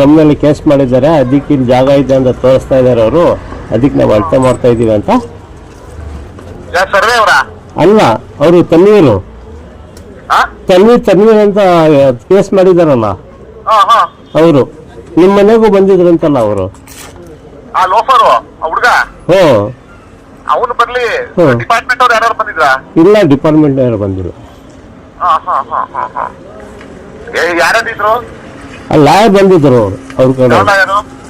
ನಮ್ಮ ಮೇಲೆ ಕೇಸ್ ಮಾಡಿದ್ದಾರೆ, ಅದಕ್ಕೆ ಇಲ್ಲಿ ಜಾಗ ಇದೆ ಅಂತ ತೋರಿಸ್ತಾ ಇದ್ದಾರೆ ಅವರು. ಅದಕ್ಕೆ ನಾವು ಅಳತೆ ಮಾಡ್ತಾ ಇದೀವಿ ಅಂತ. ಸರ್ವೆ ಅವರ ಅಲ್ಲ, ಅವರು ತನ್ವೀರು ತನ್ವೀರ್ ಅಂತ ಕೇಸ್ ಮಾಡಿದಾರಲ್ಲ ಅವರು. ನಿಮ್ಮ ಮನೆಗೂ ಬಂದಿದ್ರಂತಲ್ಲ ಅವರು. ಲೋಫರು ಹುಡುಗ ಹ್ಞೂ ಅವನು ಬರ್ಲಿ. ಡಿಪಾರ್ಟ್ಮೆಂಟ್ ಅವ್ರು ಯಾರು ಬಂದಿದ್ರ? ಇಲ್ಲ, ಡಿಪಾರ್ಟ್ಮೆಂಟ್ ಯಾರು ಬಂದಿಲ್ಲ. ಯಾರಿದ್ರು? ಲಾಯರ್ ಬಂದಿದ್ರು ಅವರು.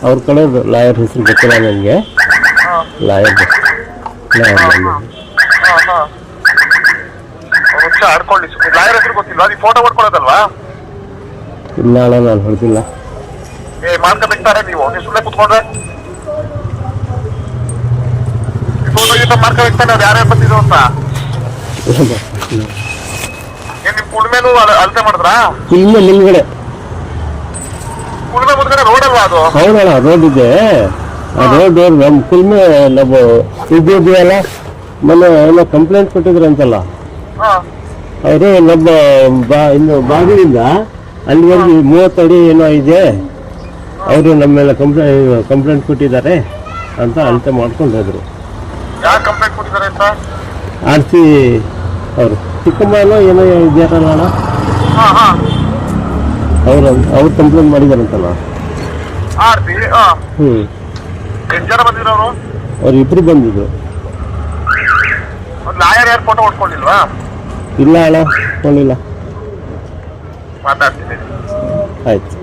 ಅವ್ರ ಕಡೆ ಲಾಯರ್ ಹೆಸರು ಗೊತ್ತಿಲ್ಲ ನನಗೆ. ಲಾಯರ್ ಬಂದಿದ್ರು. ಆಡ್ಕೊಳ್ಳಿ. ಲಾಯರ್ ಹೆಸರು ಗೊತ್ತಿಲ್ವಾ? ನೀವು ಫೋಟೋ ಮಾಡ್ಕೊಳ್ಳೋದಲ್ವಾ? ಇಲ್ಲ ಅಣ್ಣ, ನಾನು ಹೊಡೆದಿಲ್ಲ. ಮಾಡ್ಕೋಬೇಕಾರೆ ನೀವು ಸುಮ್ಮನೆ ಕುತ್ಕೊಂಡ್ರೆ ಫೋಟೋ ಗೀಟ ಮಾಡ್ಕೋಬೇಕಾರೆ ಅವ್ರು ಯಾರ್ಯಾರು ಬಂದಿದ್ರು ಅಂತ. ನಿಮ್ ಕುಳ್ಮೇಲೂ ಅಳತೆ ಮಾಡಿದ್ರಾ? ಇಲ್ಲ, ನಿಮ್ಗಡೆ ಕುಳ್ಮೆ ಮುಂದ್ಗಡೆ ರೋಡ್ ಅಲ್ವಾ ಅದು? ಹೌದಣ್ಣ, ರೋಡ್ ಇದೆ. ಆ ರೋಡ್ ನಮ್ಮ ಕುಲ್ಮೆ ನಾವು ಇದೆಯಲ್ಲ, ಮೊನ್ನೆ ಏನೋ ಕಂಪ್ಲೇಂಟ್ ಕೊಟ್ಟಿದ್ರು ಅಂತಲ್ಲ ಅವರು. ನಮ್ಮ ಇನ್ನು ಬಾಗಿಲಿಂದ ಅಲ್ಲಿವರೆಗೆ 30 ಅಡಿ ಏನೋ ಇದೆ. ಅವರು ನಮ್ಮ ಮೇಲೆ ಕಂಪ್ಲೇಂಟ್ ಕೊಟ್ಟಿದ್ದಾರೆ ಅಂತ ಅಳತೆ ಮಾಡ್ಕೊಂಡು ಹೋದ್ರು. ಯಾರು ಕಂಪ್ಲೇಂಟ್ ಕೊಟ್ಟಿದ್ದಾರೆ ಅಂತ? RC ಅವರು ಚಿಕ್ಕಮ್ಮನೋ ಏನೋ ಇದ್ದಾರಲ್ಲ ಅಣ್ಣ, ಅವ್ರು ಕಂಪ್ಲೇಂಟ್ ಮಾಡಿದಾರಂತಲ್ಲ. ಎಷ್ಟು ಜನ ಬಂದಿದ್ರು ಅವರು? ಅವ್ರು ಇಬ್ರು ಬಂದಿದ್ರು. ಲಾಯರ್ ಯಾರು ಫೋಟೋ ಹೊಡ್ಕೊಂಡಿಲ್ವಾ? ಇಲ್ಲ ಅಣ್ಣ, ಹೊಡ್ಕೊಂಡಿಲ್ಲ. ಮಾತಾಡ್ತೀನಿ. ಆಯ್ತು.